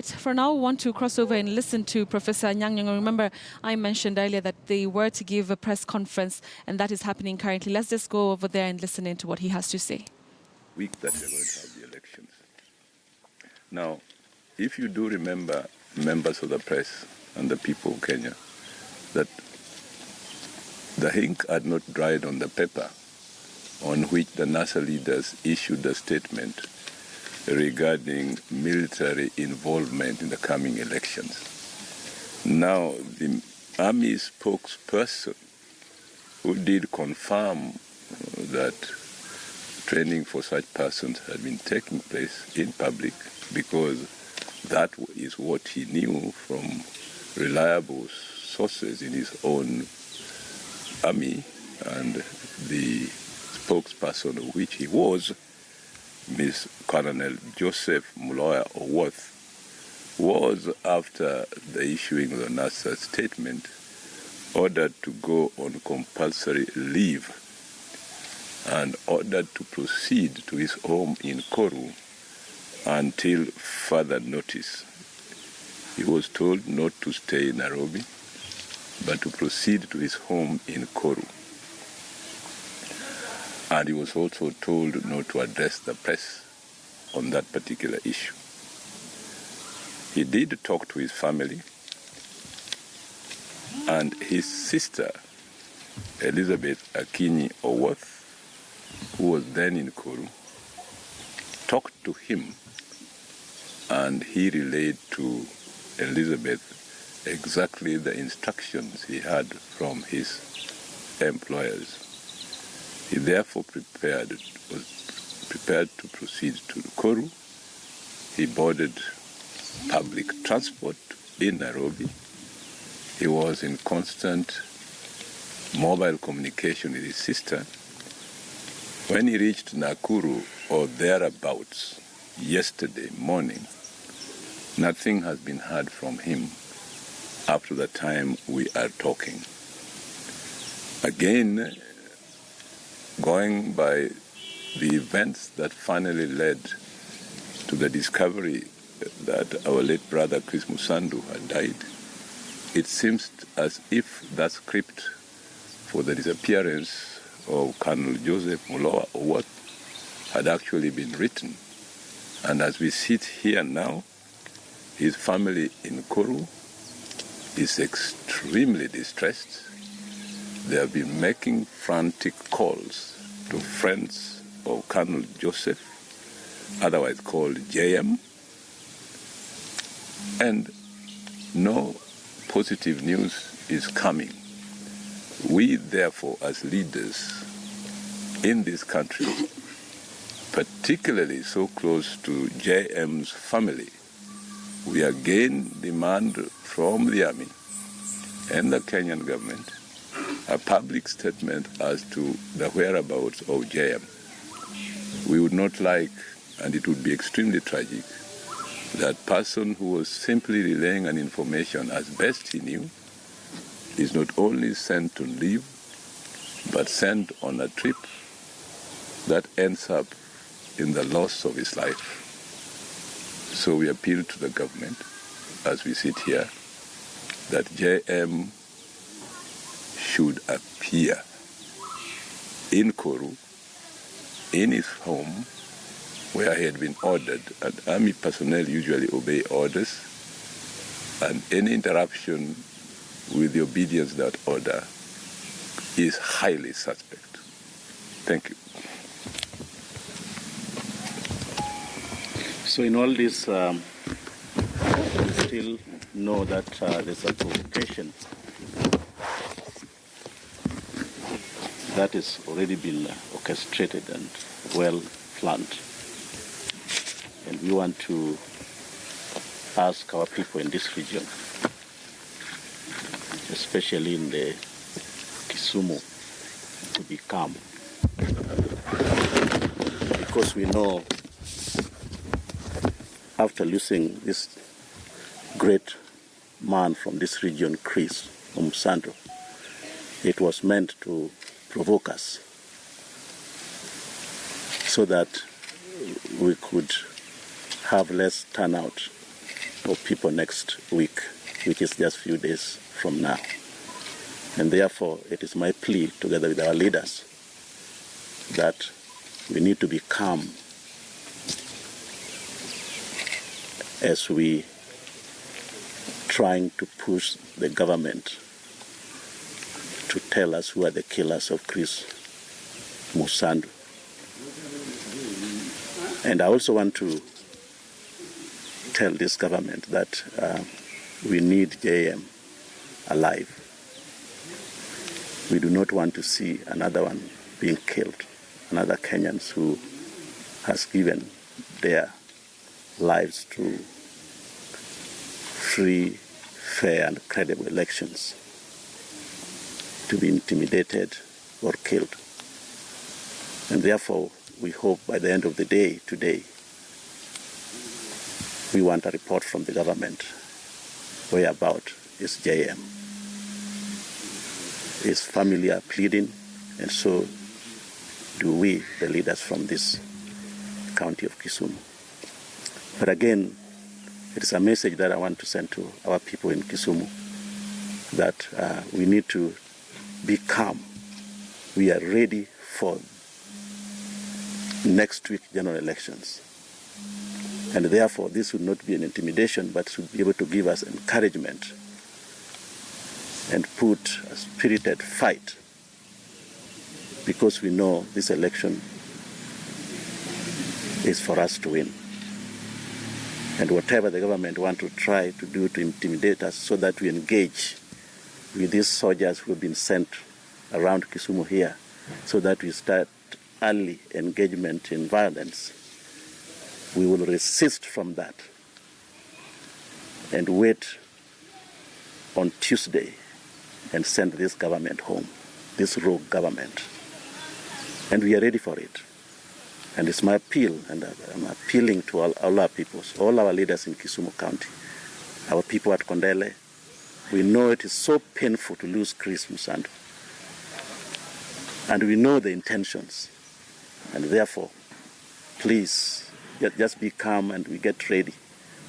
For now, we want to cross over and listen to Professor Anyang Nyong'o. Remember, I mentioned earlier that they were to give a press conference, and that is happening currently. Let's just go over there and listen into what he has to say. Week that we're going to have the elections. Now, if you do remember, members of the press and the people of Kenya, that the ink had not dried on the paper on which the NASA leaders issued a statement regarding military involvement in the coming elections. Now, the army spokesperson who did confirm that training for such persons had been taking place in public, because that is what he knew from reliable sources in his own army, and the spokesperson of which he was, Miss Colonel Joseph Owuoth, was, after the issuing of the NASA statement, ordered to go on compulsory leave and ordered to proceed to his home in Koru until further notice. He was told not to stay in Nairobi, but to proceed to his home in Koru. And he was also told not to address the press on that particular issue. He did talk to his family, and his sister, Elizabeth Akinyi Owuoth, who was then in Koru, talked to him, and he relayed to Elizabeth exactly the instructions he had from his employers. He therefore was prepared to proceed to Koru. He boarded public transport in Nairobi. He was in constant mobile communication with his sister. When he reached Nakuru or thereabouts yesterday morning, nothing has been heard from him up to the time we are talking. Again, going by the events that finally led to the discovery that our late brother Chris Musandu had died, it seems as if that script for the disappearance of Colonel Joseph Owuoth had actually been written. And as we sit here now, his family in Koru is extremely distressed. They have been making frantic calls to friends of Colonel Joseph, otherwise called JM, and no positive news is coming. We, therefore, as leaders in this country, particularly so close to JM's family, we again demand from the army and the Kenyan government a public statement as to the whereabouts of JM. We would not like, and it would be extremely tragic, that person who was simply relaying an information as best he knew is not only sent to leave, but sent on a trip that ends up in the loss of his life. So we appeal to the government as we sit here that JM should appear in Koru, in his home, where he had been ordered, and army personnel usually obey orders, and any interruption with the obedience of that order is highly suspect. Thank you. So in all this, we still know that there's a provocation that has already been orchestrated and well planned. And we want to ask our people in this region, especially in the Kisumu, to be calm. Because we know after losing this great man from this region, Chris Musandu, it was meant to provoke us so that we could have less turnout of people next week, which is just a few days from now. And therefore, it is my plea, together with our leaders, that we need to be calm as we trying to push the government to tell us who are the killers of Chris Musandu. And I also want to tell this government that we need JM alive. We do not want to see another one being killed, another Kenyans who has given their lives to free, fair, and credible elections to be intimidated or killed. And therefore, we hope by the end of the day today, we want a report from the government whereabout is JM. His family are pleading, and so do we, the leaders from this county of Kisumu. But again, it is a message that I want to send to our people in Kisumu, that we need to be calm. We are ready for next week general elections. And therefore, this would not be an intimidation, but should be able to give us encouragement and put a spirited fight, because we know this election is for us to win. And whatever the government want to try to do to intimidate us so that we engage with these soldiers who have been sent around Kisumu here, so that we start early engagement in violence, we will resist from that and wait on Tuesday and send this government home, this rogue government. And we are ready for it. And it's my appeal, and I'm appealing to all our peoples, all our leaders in Kisumu County, our people at Kondele. We know it is so painful to lose Chris Musandu. And we know the intentions. And therefore, please, just be calm and we get ready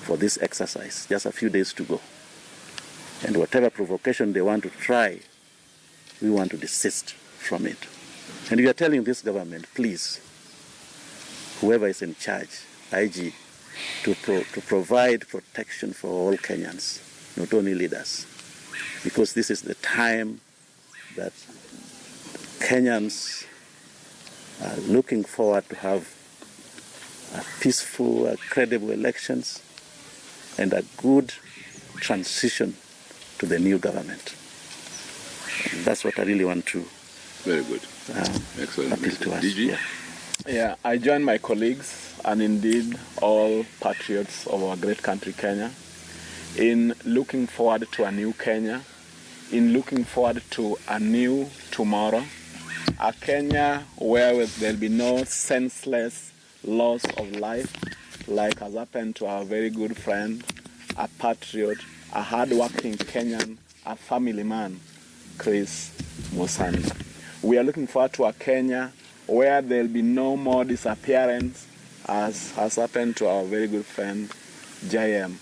for this exercise. Just a few days to go. And whatever provocation they want to try, we want to desist from it. And we are telling this government, please, whoever is in charge, IG, to provide protection for all Kenyans, not only leaders, because this is the time that Kenyans are looking forward to have peaceful, credible elections and a good transition to the new government. And that's what I really want to Very good. Excellent. appeal to us. DG? Yeah, I join my colleagues and indeed all patriots of our great country, Kenya, in looking forward to a new Kenya, in looking forward to a new tomorrow, a Kenya where there'll be no senseless loss of life, like has happened to our very good friend, a patriot, a hard-working Kenyan, a family man, Chris Musandu. We are looking forward to a Kenya where there'll be no more disappearance, as has happened to our very good friend, JM.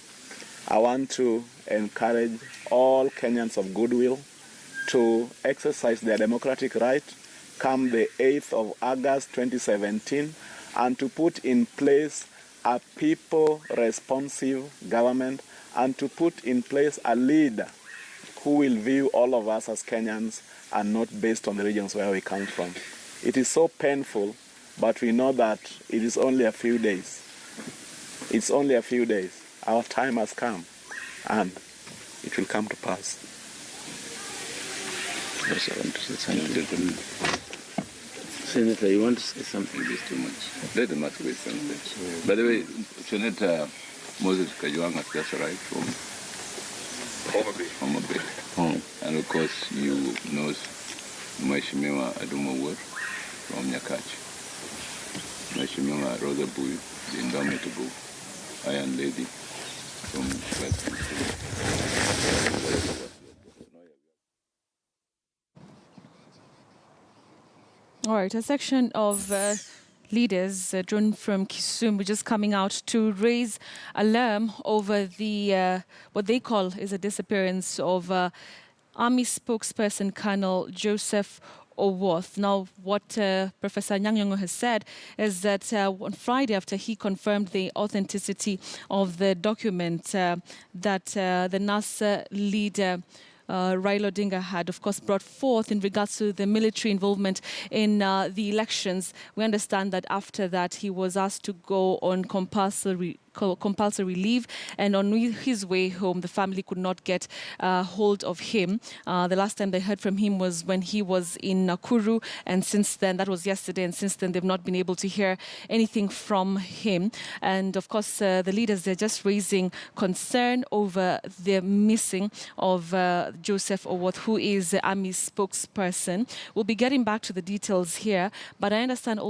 I want to encourage all Kenyans of goodwill to exercise their democratic right come the 8th of August 2017 and to put in place a people-responsive government and to put in place a leader who will view all of us as Kenyans and not based on the regions where we come from. It is so painful, but we know that it is only a few days. It's only a few days. Our time has come, and it will come to pass. Yes, I want to say something. Senator, you want to say something? It is too much. Let them ask something. By the way, Senator Moses Kajwang has just arrived from Homa Bay. And of course, you know Mheshimiwa Owuoth from Nyakachi. Mheshimiwa Rosa Bui, the indomitable Iron Lady from Western. All right, a section of leaders drawn from Kisumu just coming out to raise alarm over the what they call is a disappearance of Army spokesperson Colonel Joseph Owuoth. Now, what Professor Anyang Nyong'o has said is that on Friday, after he confirmed the authenticity of the document that the NASA leader Raila Odinga had, of course, brought forth in regards to the military involvement in the elections. We understand that after that, he was asked to go on compulsory leave, and on his way home, the family could not get hold of him. The last time they heard from him was when he was in Nakuru, and since then, that was yesterday, and since then, they've not been able to hear anything from him. And of course, the leaders, they're just raising concern over the missing of Joseph Owuoth, who is the Army spokesperson. We'll be getting back to the details here, but I understand also